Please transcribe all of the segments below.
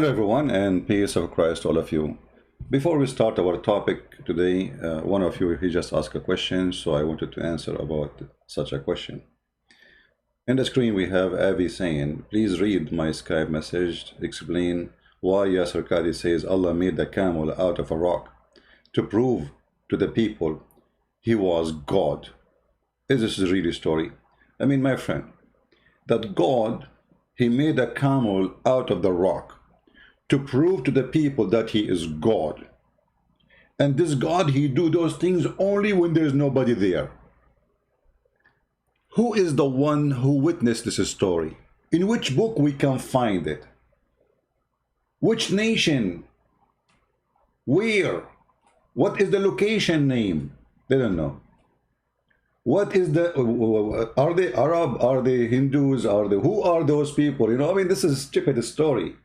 Hello everyone, and peace of Christ to all of you. Before we start our topic today, one of you, he just asked a question, so I wanted to answer about such a question. In the screen we have Avi saying, please read my Skype message, explain why Yasser Qadi says Allah made the camel out of a rock to prove to the people he was God. Is this really a story? I mean, my friend, that God, he made a camel out of the rock to prove to the people that he is God. And this God, he do those things only when there's nobody there. Who is the one who witnessed this story? In which book we can find it? Which nation? Where? What is the location name? They don't know. What is the, are they Arab? Are they Hindus? Are they, who are those people? You know, I mean, this is a stupid story.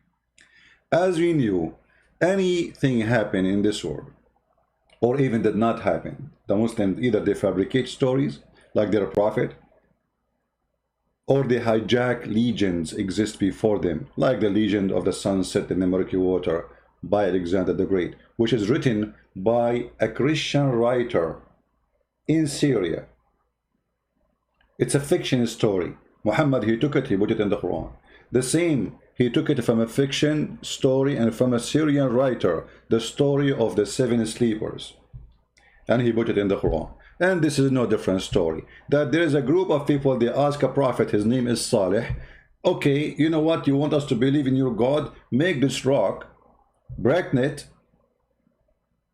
As we knew, anything happen in this world, or even did not happen, the Muslims either they fabricate stories like their prophet, or they hijack legends exist before them, like the legend of the sun set in the murky water by Alexander the Great, which is written by a Christian writer in Syria. It's a fiction story. Muhammad, he took it, he put it in the Quran. The same, he took it from a fiction story and from a Syrian writer, the story of the 7 sleepers, and he put it in the Quran. And this is no different story, that there is a group of people, they ask a prophet, his name is Saleh, okay, you know what, you want us to believe in your God, make this rock pregnant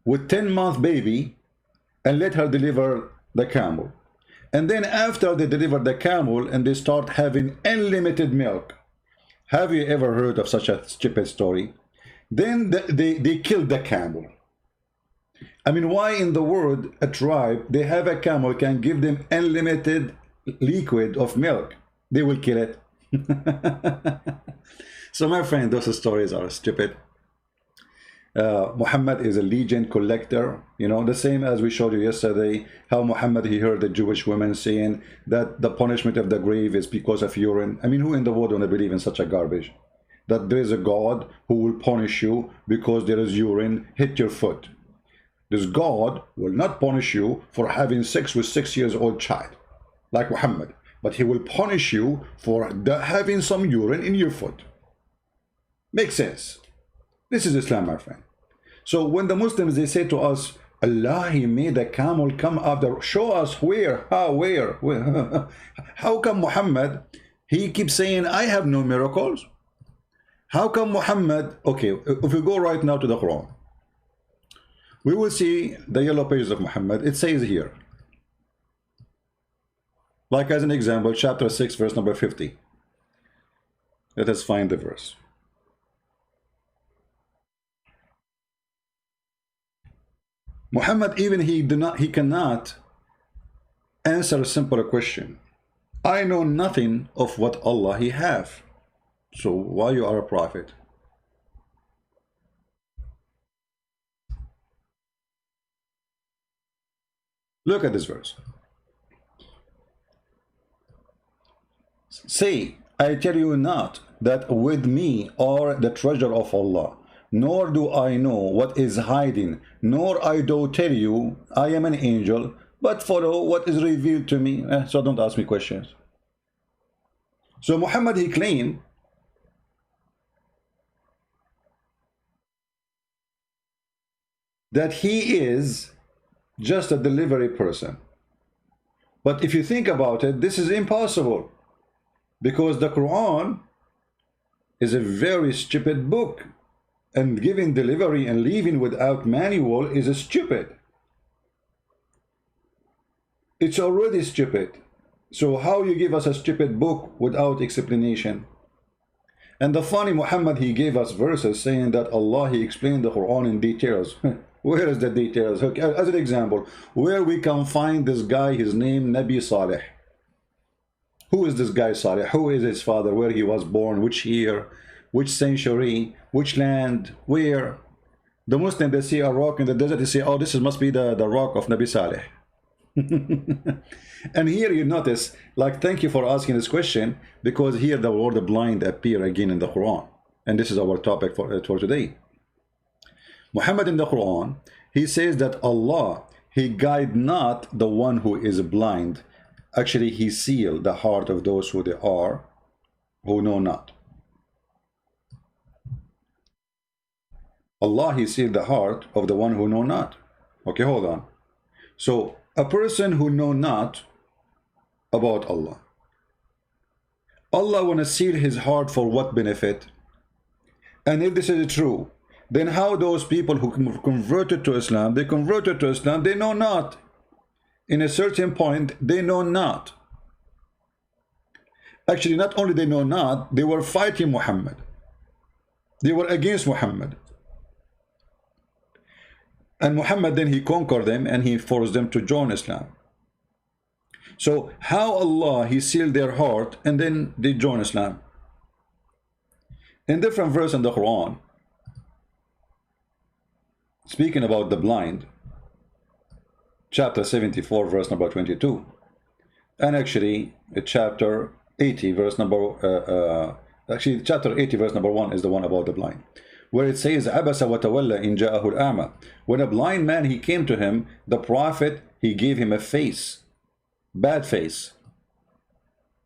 with 10-month baby and let her deliver the camel. And then after they deliver the camel and they start having unlimited milk. Have you ever heard of such a stupid story? Then they killed the camel. I mean, why in the world a tribe, they have a camel can give them unlimited liquid of milk? They will kill it. So my friend, those stories are stupid. Muhammad is a legend collector, you know, the same as we showed you yesterday, how Muhammad, he heard the Jewish women saying that the punishment of the grave is because of urine. I mean, who in the world want to believe in such a garbage? That there is a God who will punish you because there is urine hit your foot. This God will not punish you for having sex with 6-year-old child, like Muhammad, but he will punish you for having some urine in your foot. Makes sense. This is Islam, my friend. So when the Muslims, they say to us, Allah, he made a camel come out there, show us where, how, where? How come Muhammad, he keeps saying, I have no miracles? How come Muhammad, okay, if we go right now to the Quran, we will see the yellow pages of Muhammad. It says here, like as an example, chapter 6, verse number 50. Let us find the verse. Muhammad, even he cannot answer a simple question. I know nothing of what Allah he have. So why you are a prophet? Look at this verse. Say, I tell you not that with me are the treasure of Allah, nor do I know what is hiding, nor I do tell you I am an angel, but follow what is revealed to me. So don't ask me questions. So Muhammad, he claimed that he is just a delivery person. But if you think about it, this is impossible, because the Quran is a very stupid book. And giving delivery and leaving without manual is stupid. It's already stupid. So how you give us a stupid book without explanation? And the funny, Muhammad, he gave us verses saying that Allah, he explained the Quran in details. Where is the details? As an example, where we can find this guy, his name, Nabi Saleh. Who is this guy Saleh? Who is his father? Where he was born? Which year? Which century, which land, where? The Muslim, they see a rock in the desert, they say, oh, this must be the rock of Nabi Saleh. And here you notice, like, thank you for asking this question, because here the word blind appear again in the Quran. And this is our topic for today. Muhammad in the Quran, he says that Allah, he guide not the one who is blind. Actually, he sealed the heart of those who they are, who know not. Allah, he sealed the heart of the one who know not. Okay, hold on. So, a person who know not about Allah, Allah want to seal his heart for what benefit? And if this is true, then how those people who converted to Islam, they converted to Islam, they know not. In a certain point, they know not. Actually, not only they know not, they were fighting Muhammad. They were against Muhammad. And Muhammad then he conquered them and he forced them to join Islam. So how Allah he sealed their heart and then they join Islam? In different verse in the Quran, speaking about the blind, chapter 74 verse number 22, and actually chapter 80 verse number chapter 80 verse number 1 is the one about the blind, where it says Abasa wa tawalla in ja'ahu al-a'ma. When a blind man he came to him, the prophet he gave him a face, bad face.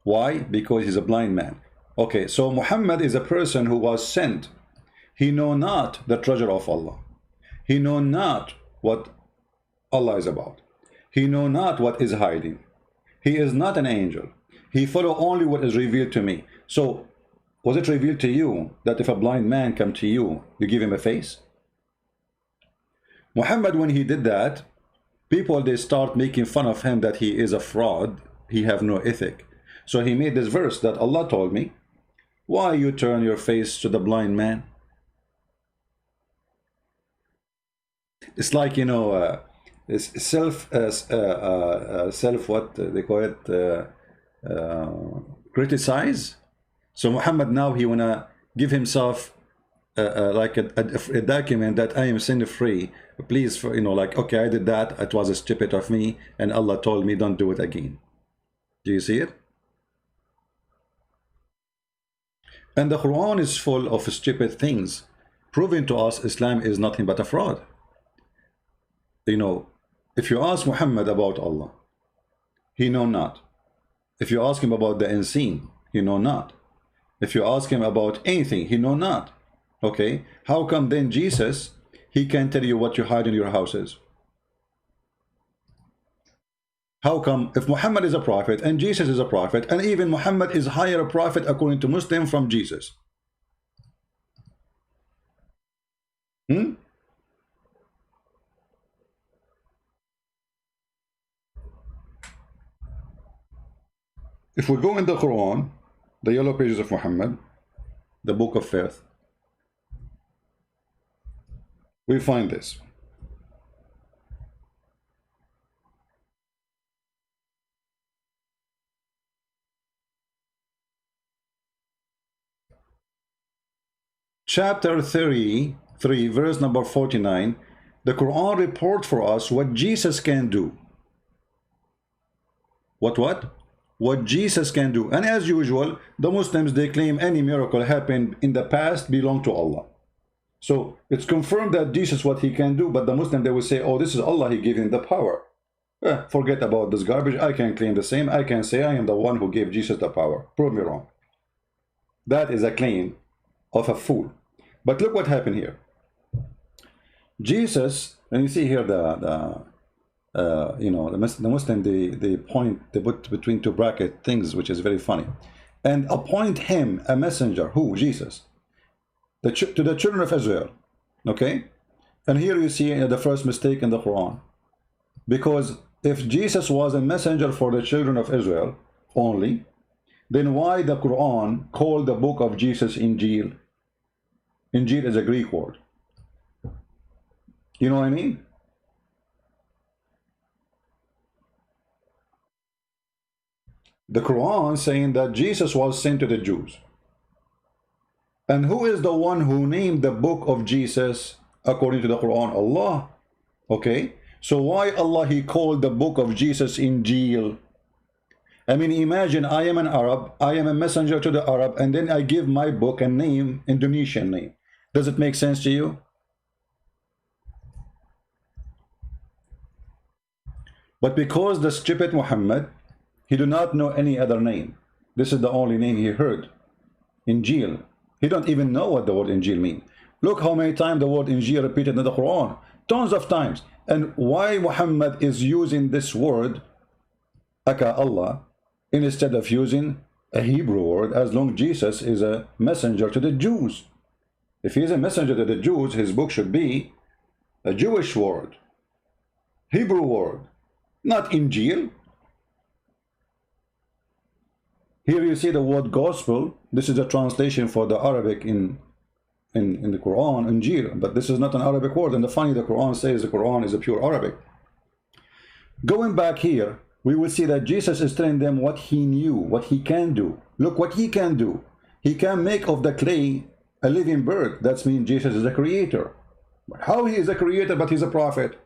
Why? Because he's a blind man. Okay, so Muhammad is a person who was sent. He know not the treasure of Allah. He know not what Allah is about. He know not what is hiding. He is not an angel. He follow only what is revealed to me. So was it revealed to you that if a blind man come to you, you give him a face? Muhammad, when he did that, people, they start making fun of him that he is a fraud. He have no ethic. So he made this verse that Allah told me, why you turn your face to the blind man? It's like, you know, self what they call it, criticize. So Muhammad now he wanna give himself like a document that I am sin free. Please, you know, like, okay, I did that. It was stupid of me, and Allah told me don't do it again. Do you see it? And the Quran is full of stupid things, proving to us Islam is nothing but a fraud. You know, if you ask Muhammad about Allah, he know not. If you ask him about the unseen, he know not. If you ask him about anything, he know not. Okay, how come then Jesus, he can tell you what you hide in your houses? How come if Muhammad is a prophet and Jesus is a prophet, and even Muhammad is higher a prophet according to Muslim from Jesus? If we go in the Quran, the yellow pages of Muhammad, the book of faith, we find this. Chapter 33, verse number 49, the Quran reports for us what Jesus can do. What Jesus can do. And as usual, the Muslims, they claim any miracle happened in the past belong to Allah. So it's confirmed that Jesus what he can do, but the Muslim, they will say, oh, this is Allah, he gave him the power. Forget about this garbage. I can claim the same. I can say I am the one who gave Jesus the power. Prove me wrong. That is a claim of a fool. But look what happened here. Jesus, and you see here you know, the Muslim, they put between two bracket things, which is very funny, and appoint him a messenger. Who? Jesus. To the children of Israel. Okay, and here you see the first mistake in the Quran, because if Jesus was a messenger for the children of Israel only, then why the Quran called the book of Jesus Injil? Injil is a Greek word. You know what I mean? The Quran saying that Jesus was sent to the Jews. And who is the one who named the book of Jesus according to the Quran? Allah. Okay, so why Allah he called the book of Jesus Injil? I mean, imagine I am an Arab, I am a messenger to the Arab, and then I give my book a name, Indonesian name. Does it make sense to you? But because the stupid Muhammad, he do not know any other name. This is the only name he heard. Injil. He don't even know what the word Injil means. Look how many times the word Injil repeated in the Quran. Tons of times. And why Muhammad is using this word, Aka Allah, instead of using a Hebrew word, as long Jesus is a messenger to the Jews. If he is a messenger to the Jews, his book should be a Jewish word, Hebrew word, not Injil. Here you see the word gospel. This is a translation for the Arabic in the Quran, Injil, but this is not an Arabic word. And the funny, the Quran says the Quran is a pure Arabic. Going back here, we will see that Jesus is telling them what he knew, what he can do. Look what he can do. He can make of the clay a living bird. That means Jesus is a creator. But how he is a creator, but he's a prophet?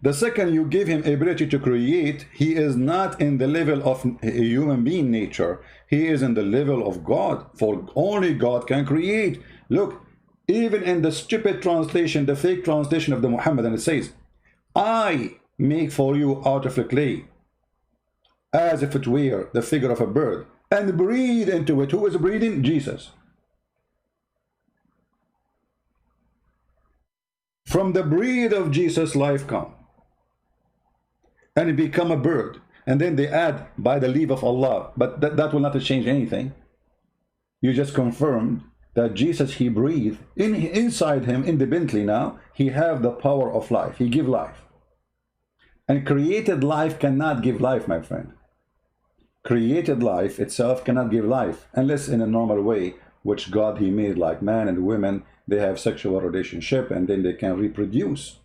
The second you give him ability to create, he is not in the level of a human being nature. He is in the level of God, for only God can create. Look, even in the stupid translation, the fake translation of the Muhammad, and it says, I make for you out of the clay, as if it were the figure of a bird, and breathe into it. Who is breathing? Jesus. From the breath of Jesus, life comes. And it become a bird. And then they add, by the leave of Allah. But that will not change anything. You just confirmed that Jesus, he breathed. Inside him, independently now, he have the power of life. He give life. And created life cannot give life, my friend. Created life itself cannot give life. Unless in a normal way, which God he made, like man and women, they have sexual relationship and then they can reproduce.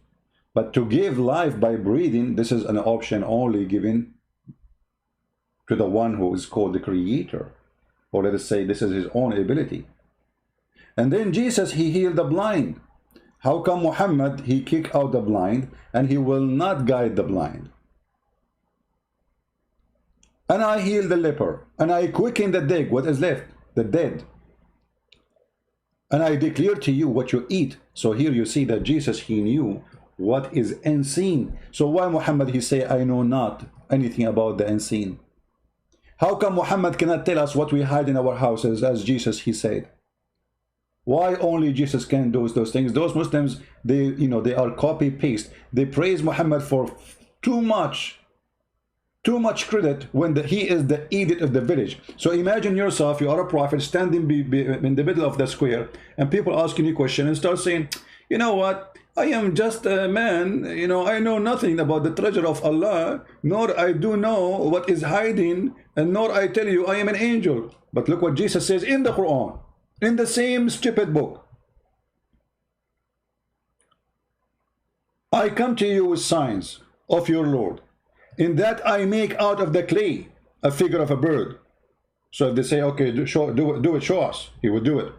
But to give life by breathing, this is an option only given to the one who is called the creator. Or let us say this is his own ability. And then Jesus, he healed the blind. How come Muhammad, he kick out the blind and he will not guide the blind? And I heal the leper, and I quicken the dead. What is left? The dead. And I declare to you what you eat. So here you see that Jesus, he knew what is unseen. So why Muhammad, he say, I know not anything about the unseen? How come Muhammad cannot tell us what we hide in our houses, as Jesus, he said? Why only Jesus can do those things? Those Muslims, they, they are copy paste. They praise Muhammad for too much credit when he is the idiot of the village. So imagine yourself, you are a prophet standing in the middle of the square, and people asking you question and start saying, you know what, I am just a man, I know nothing about the treasure of Allah, nor I do know what is hiding, and nor I tell you I am an angel. But look what Jesus says in the Quran, in the same stupid book. I come to you with signs of your Lord, in that I make out of the clay a figure of a bird. So if they say, okay, do it, show us, he would do it.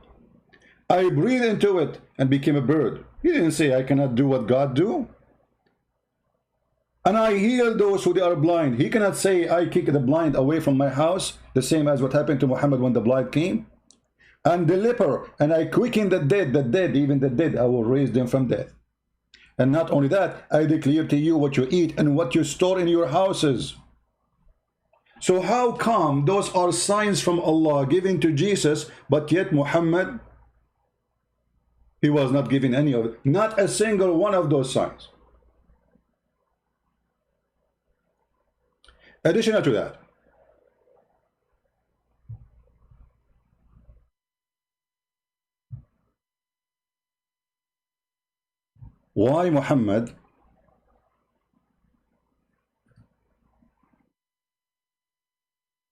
I breathe into it and became a bird. He didn't say I cannot do what God do. And I heal those who they are blind. He cannot say I kick the blind away from my house, the same as what happened to Muhammad when the blind came. And the leper, and I quicken the dead, even the dead, I will raise them from death. And not only that, I declare to you what you eat and what you store in your houses. So how come those are signs from Allah given to Jesus, but yet Muhammad, he was not given any of it, not a single one of those signs. Additional to that, why Muhammad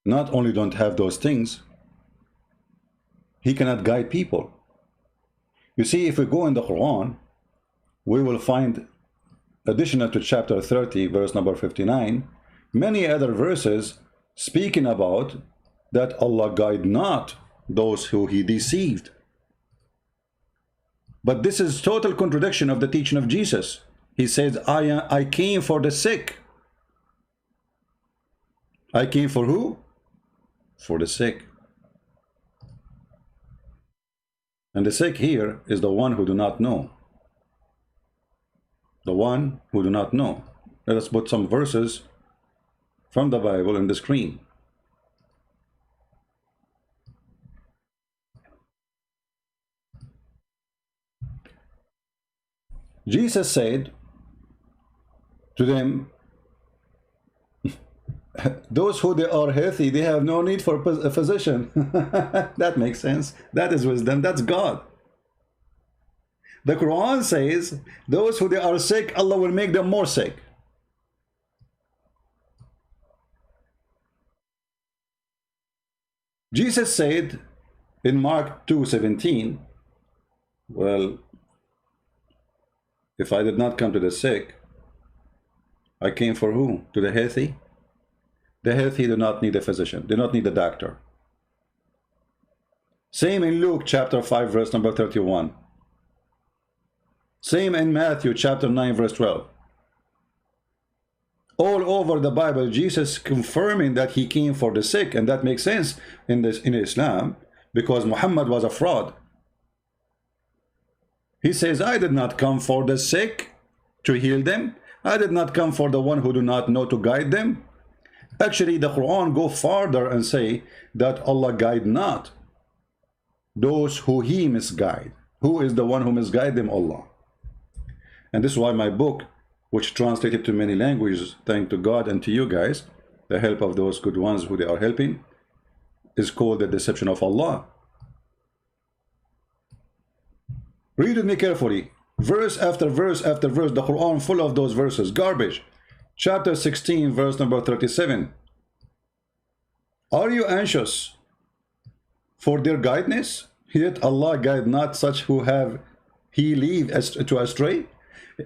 not only don't have those things, he cannot guide people. You see, if we go in the Quran, we will find, additional to chapter 30, verse number 59, many other verses speaking about that Allah guide not those who he deceived. But this is total contradiction of the teaching of Jesus. He says, I came for the sick. I came for who? For the sick. And the sick here is the one who do not know. The one who do not know. Let us put some verses from the Bible in the screen. Jesus said to them, those who they are healthy, they have no need for a physician. That makes sense. That is wisdom. That's God. The Quran says, those who they are sick, Allah will make them more sick. Jesus said in Mark 2:17, well, if I did not come to the sick, I came for who? To the healthy? The healthy do not need a physician, do not need a doctor. Same in Luke chapter 5 verse number 31. Same in Matthew chapter 9 verse 12. All over the Bible, Jesus confirming that he came for the sick, and that makes sense in Islam, because Muhammad was a fraud. He says, I did not come for the sick to heal them. I did not come for the one who do not know to guide them. Actually, the Quran go farther and say that Allah guide not those who he misguide. Who is the one who misguide them? Allah. And this is why my book, which translated to many languages, thank to God and to you guys, the help of those good ones who they are helping, is called The Deception of Allah. Read with me carefully. Verse after verse after verse, the Quran full of those verses. Garbage. Chapter 16, verse number 37. Are you anxious for their guidance? Yet Allah guide not such who have he lead to astray.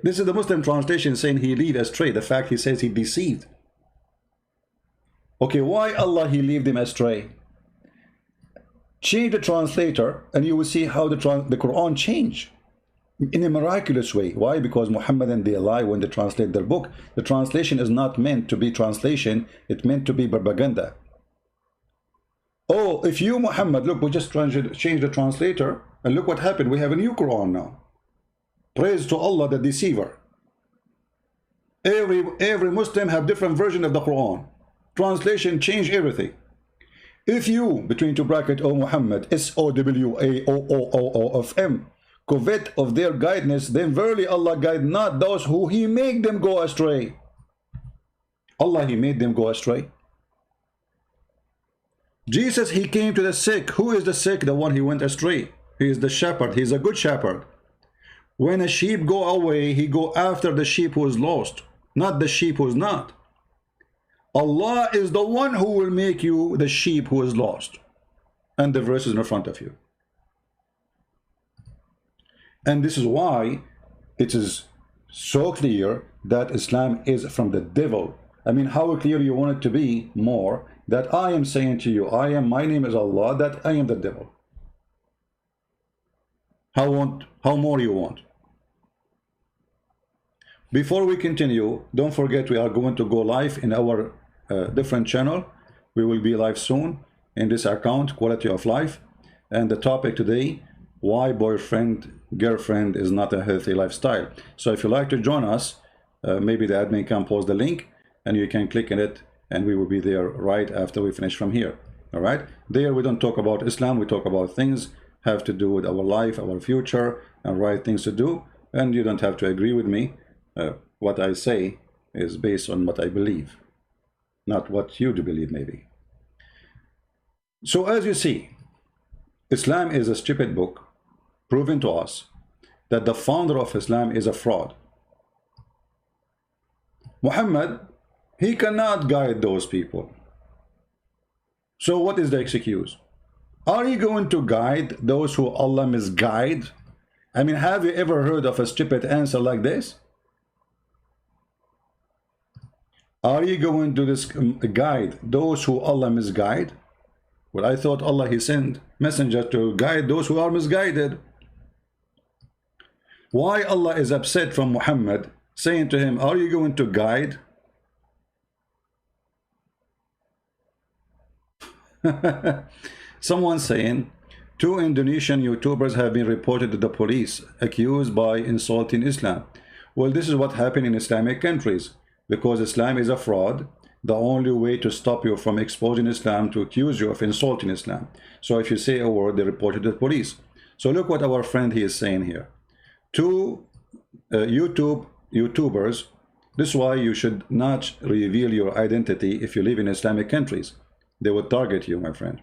This is the Muslim translation saying he lead astray. The fact he says he deceived. Okay, why Allah he lead them astray? Change the translator and you will see how the Quran change in a miraculous way. Why? Because Muhammad and they lie when they translate their book. The translation is not meant to be translation, it's meant to be propaganda. Oh, if you, Muhammad, look, we just change the translator and look what happened. We have a new Quran now. Praise to Allah, the deceiver. Every Muslim have different version of the Quran. Translation change everything. If you, between two bracket, O Muhammad, SOWAOOOOFM, covet of their guidance, then verily Allah guide not those who he make them go astray. Allah, he made them go astray. Jesus, he came to the sick. Who is the sick? The one he went astray. He is the shepherd. He is a good shepherd. When a sheep go away, he go after the sheep who is lost, not the sheep who is not. Allah is the one who will make you the sheep who is lost. And the verse is in front of you. And this is why it is so clear that Islam is from the devil. I mean, how clear you want it to be more that I am saying to you, my name is Allah, that I am the devil. How more you want? Before we continue, don't forget we are going to go live in our different channel. We will be live soon in this account, Quality of Life. And the topic today, why boyfriend, girlfriend is not a healthy lifestyle. So if you like to join us, maybe the admin can post the link and you can click on it and we will be there right after we finish from here. All right. There we don't talk about Islam. We talk about things have to do with our life, our future, and right things to do. And you don't have to agree with me. What I say is based on what I believe, not what you do believe maybe. So as you see, Islam is a stupid book, proven to us that the founder of Islam is a fraud. Muhammad, he cannot guide those people. So what is the excuse? Are you going to guide those who Allah misguide? I mean, have you ever heard of a stupid answer like this? Are you going to guide those who Allah misguide? Well, I thought Allah, he sent messenger to guide those who are misguided. Why Allah is upset from Muhammad, saying to him, are you going to guide? Someone saying, 2 Indonesian YouTubers have been reported to the police, accused by insulting Islam. Well, this is what happened in Islamic countries. Because Islam is a fraud, the only way to stop you from exposing Islam to accuse you of insulting Islam. So if you say a word, they report it to the police. So look what our friend he is saying here. 2 YouTubers, this is why you should not reveal your identity if you live in Islamic countries. They would target you, my friend.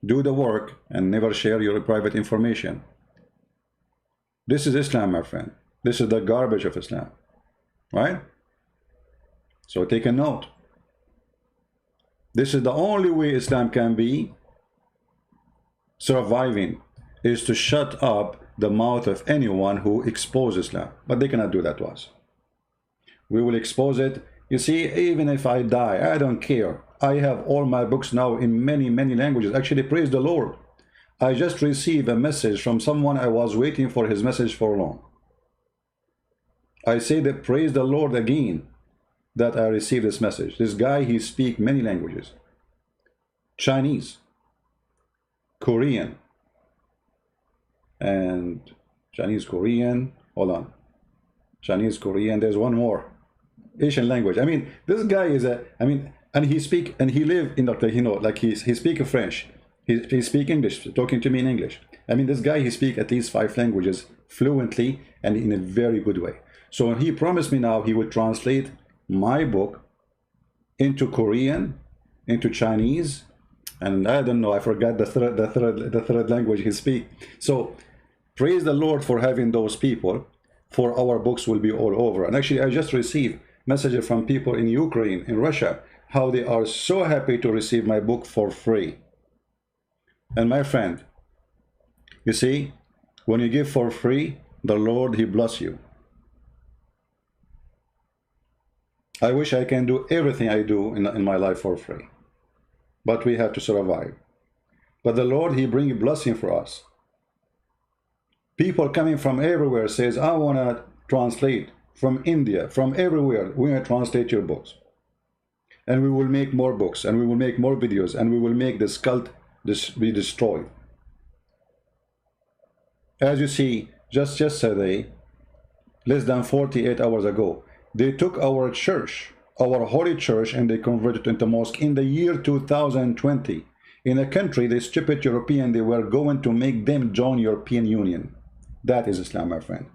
Do the work and never share your private information. This is Islam, my friend. This is the garbage of Islam, right? So take a note. This is the only way Islam can be surviving, is to shut up the mouth of anyone who exposes Islam. But they cannot do that to us. We will expose it. You see, even if I die, I don't care. I have all my books now in many languages. Actually, praise the Lord. I just received a message from someone. I was waiting for his message for long. I say that praise the Lord again that I received this message. This guy, he speaks many languages. Chinese, Korean, and Chinese, Korean, hold on. Chinese, Korean, there's one more. Asian language. I mean, this guy is and he speak, and he live in the, you know, like he speak French. He speak English, talking to me in English. I mean, this guy, he speak at least 5 languages fluently and in a very good way. So he promised me now he would translate my book into Korean, into Chinese, and I don't know, I forgot the third language he speak. So praise the Lord for having those people, for our books will be all over. And actually, I just received messages from people in Ukraine, in Russia, how they are so happy to receive my book for free. And my friend, you see, when you give for free, the Lord, he bless you. I wish I can do everything I do in my life for free, but we have to survive. But the Lord, he bring a blessing for us. People coming from everywhere says, I want to translate from India, from everywhere. We want to translate your books. And we will make more books, and we will make more videos, and we will make this cult be destroyed. As you see, just yesterday, less than 48 hours ago, they took our church, our holy church, and they converted it into mosque in the year 2020. In a country, the stupid European, they were going to make them join European Union. That is Islam, my friend.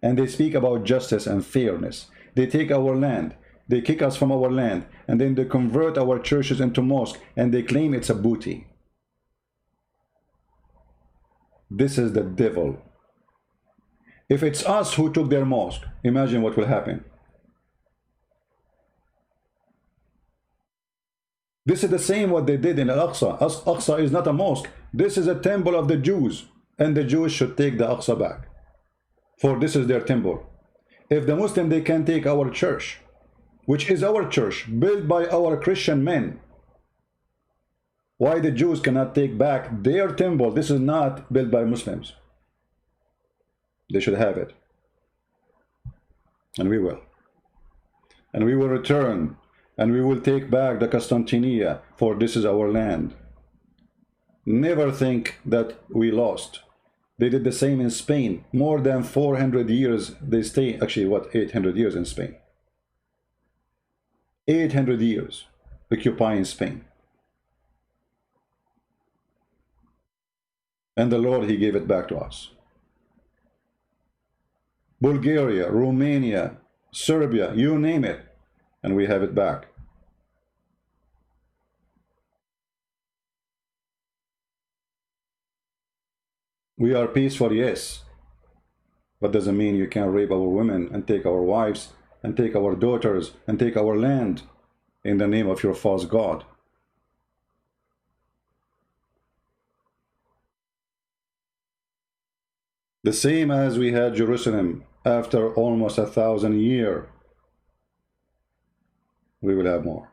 And they speak about justice and fairness. They take our land. They kick us from our land, and then they convert our churches into mosque, and they claim it's a booty. This is the devil. If it's us who took their mosque, imagine what will happen. This is the same what they did in Al-Aqsa. Aqsa is not a mosque. This is a temple of the Jews, and the Jews should take the Aqsa back, for this is their temple. If the Muslim, they can take our church, which is our church, built by our Christian men. Why the Jews cannot take back their temple? This is not built by Muslims. They should have it. And we will. And we will return, and we will take back the Constantinia, for this is our land. Never think that we lost. They did the same in Spain. More than 400 years they stay, actually what, 800 years in Spain. 800 years occupying Spain. And the Lord, he gave it back to us. Bulgaria, Romania, Serbia, you name it, and we have it back. We are peaceful, yes, but doesn't mean you can rape our women and take our wives and take our daughters and take our land in the name of your false god. The same as we had Jerusalem after almost 1,000 years, we will have more.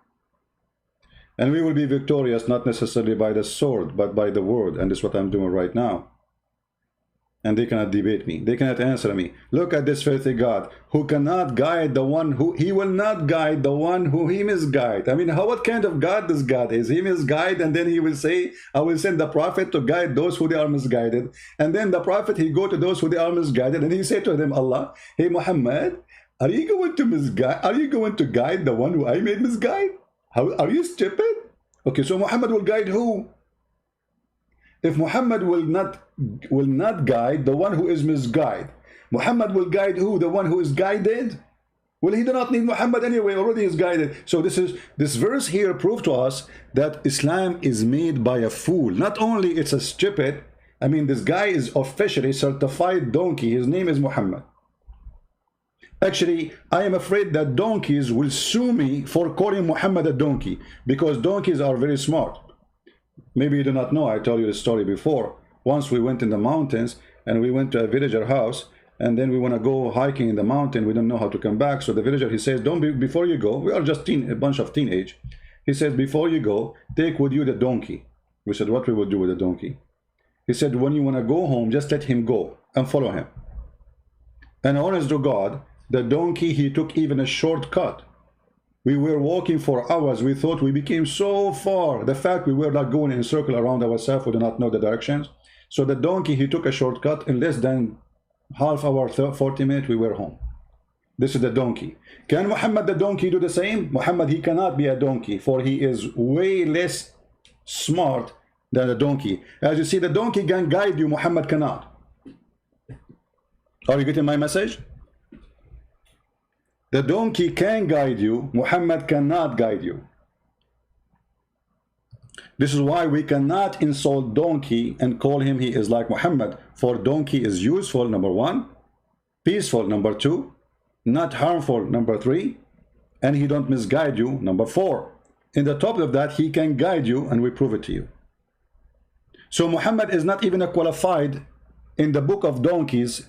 And we will be victorious, not necessarily by the sword, but by the word. And this is what I'm doing right now. and they cannot debate me. They cannot answer me. Look at this filthy God who cannot guide the one who he will not guide the one who he misguide. I mean, what kind of God this God is? He misguide, and then he will say, I will send the prophet to guide those who they are misguided. And then the prophet, he go to those who they are misguided, and he say to them, Allah, hey Muhammad, are you going to misguide? Are you going to guide the one who I made misguide? How are you stupid? Okay, so Muhammad will guide who? If Muhammad will not guide the one who is misguided, Muhammad will guide who? The one who is guided? Well, he do not need Muhammad anyway, already is guided. So this verse here proves to us that Islam is made by a fool. Not only it's a stupid, I mean, this guy is officially certified donkey. His name is Muhammad. Actually, I am afraid that donkeys will sue me for calling Muhammad a donkey, because donkeys are very smart. Maybe you do not know, I told you the story before. Once we went in the mountains and we went to a villager house, and then we want to go hiking in the mountain. We don't know how to come back. So the villager, he says, before you go, we are just a bunch of teenage. He says, before you go, take with you the donkey. We said, what we will do with the donkey? He said, when you want to go home, just let him go and follow him. And honest to God, the donkey, he took even a shortcut. We were walking for hours. We thought we became so far. The fact we were not going in a circle around ourselves, we do not know the directions. So the donkey, he took a shortcut. In less than half hour, 40 minutes, we were home. This is the donkey. Can Muhammad the donkey do the same? Muhammad, he cannot be a donkey, for he is way less smart than a donkey. As you see, the donkey can guide you, Muhammad cannot. Are you getting my message? The donkey can guide you, Muhammad cannot guide you. This is why we cannot insult donkey and call him he is like Muhammad, for donkey is useful, number one, peaceful, number two, not harmful, number three, and he don't misguide you, number four. In the top of that, he can guide you, and we prove it to you. So Muhammad is not even qualified in the book of donkeys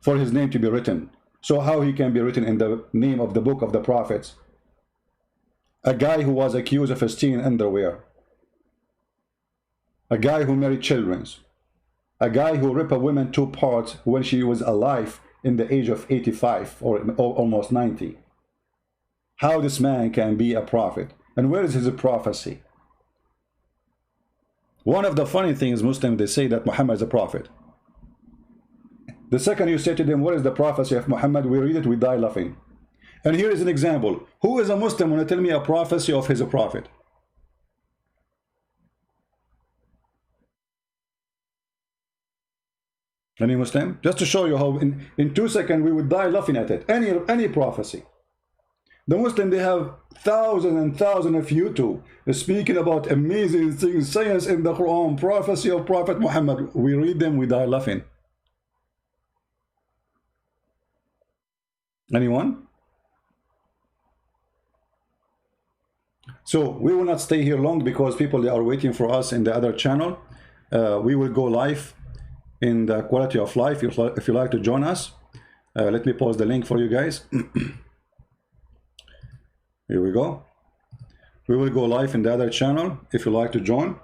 for his name to be written. So how he can be written in the name of the book of the prophets? A guy who was accused of stealing underwear. A guy who married children. A guy who ripped a woman 2 parts when she was alive in the age of 85 or almost 90. How this man can be a prophet? And where is his prophecy? One of the funny things, Muslims, they say that Muhammad is a prophet. The second you say to them, what is the prophecy of Muhammad? We read it, we die laughing. And here is an example. Who is a Muslim when you tell me a prophecy of his prophet? Any Muslim? Just to show you how in 2 seconds we would die laughing at it. Any prophecy. The Muslim, they have thousands and thousands of YouTube speaking about amazing things, science in the Quran, prophecy of Prophet Muhammad. We read them, we die laughing. Anyone? So we will not stay here long because people, they are waiting for us in the other channel. We will go live in the quality of life if you like to join us. Let me pause the link for you guys. Here we go. We will go live in the other channel if you like to join.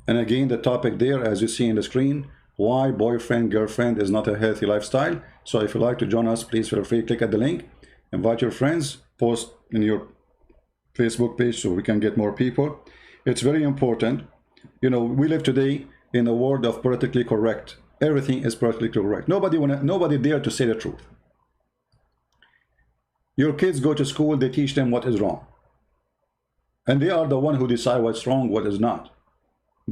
And again, the topic there, as you see in the screen, why boyfriend, girlfriend is not a healthy lifestyle. So if you like to join us, please feel free, click at the link, invite your friends, post in your Facebook page so we can get more people. It's very important. You know, we live today in a world of politically correct. Everything is politically correct. Nobody dare to say the truth. Your kids go to school, they teach them what is wrong. And they are the one who decide what's wrong, what is not.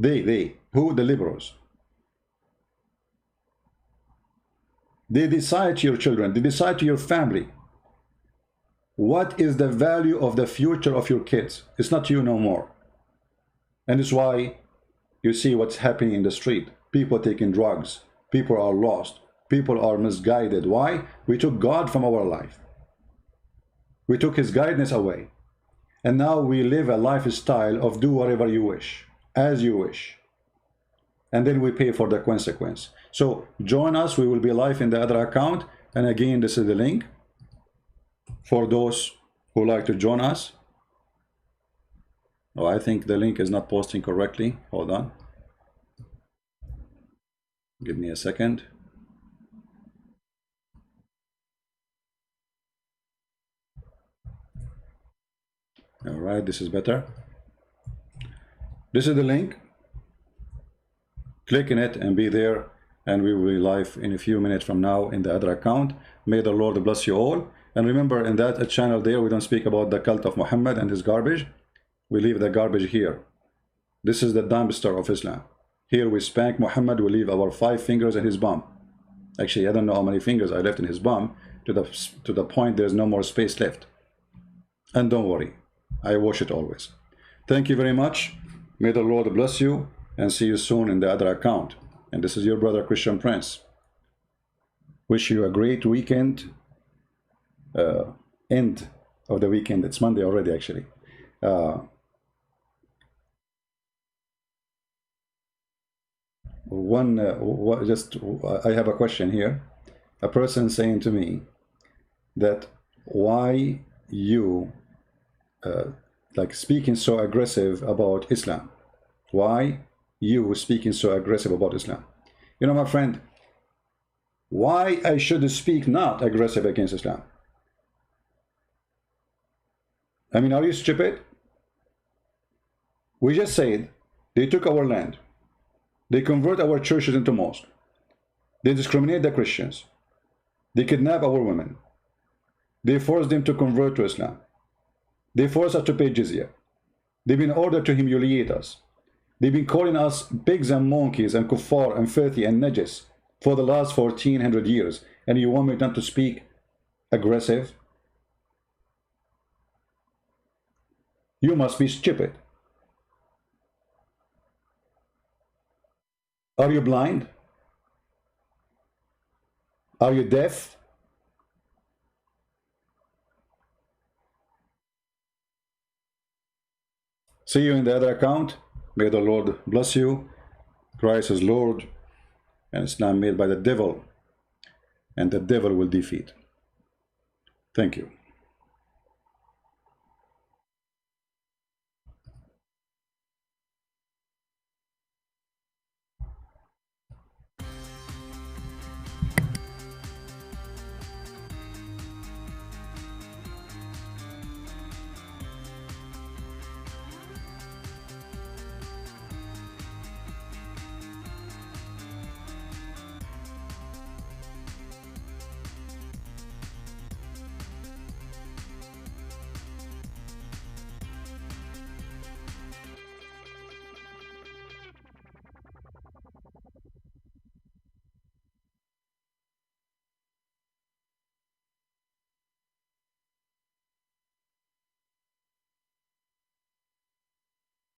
Who? The liberals. They decide to your children, they decide to your family. What is the value of the future of your kids? It's not you no more. And it's why you see what's happening in the street. People taking drugs. People are lost. People are misguided. Why? We took God from our life. We took his guidance away. And now we live a lifestyle of do whatever you wish, as you wish. And then we pay for the consequence. So join us. We will be live in the other account. And again, this is the link for those who like to join us. Oh, I think the link is not posting correctly. Hold on. Give me a second. All right, this is better. This is the link. Click in it and be there, and we will be live in a few minutes from now in the other account. May the Lord bless you all. And remember, in that channel there, we don't speak about the cult of Muhammad and his garbage. We leave the garbage here. This is the dumpster of Islam. Here we spank Muhammad, we leave our 5 fingers in his bum. Actually, I don't know how many fingers I left in his bum, to the point there's no more space left. And don't worry, I wash it always. Thank you very much. May the Lord bless you, and see you soon in the other account. And this is your brother Christian Prince. Wish you a great weekend. End of the weekend. It's Monday already, actually. I have a question here. A person saying to me that why you like speaking so aggressive about Islam? Why you speaking so aggressive about Islam? You know, my friend, why I should speak not aggressive against Islam? I mean, are you stupid? We just said they took our land. They convert our churches into mosques. They discriminate the Christians. They kidnap our women. They force them to convert to Islam. They force us to pay jizya. They've been ordered to humiliate us. They've been calling us pigs and monkeys and kuffar and filthy and najis for the last 1400 years. And you want me not to speak aggressive? You must be stupid. Are you blind? Are you deaf? See you in the other account. May the Lord bless you. Christ is Lord, and Islam made by the devil, and the devil will defeat. Thank you.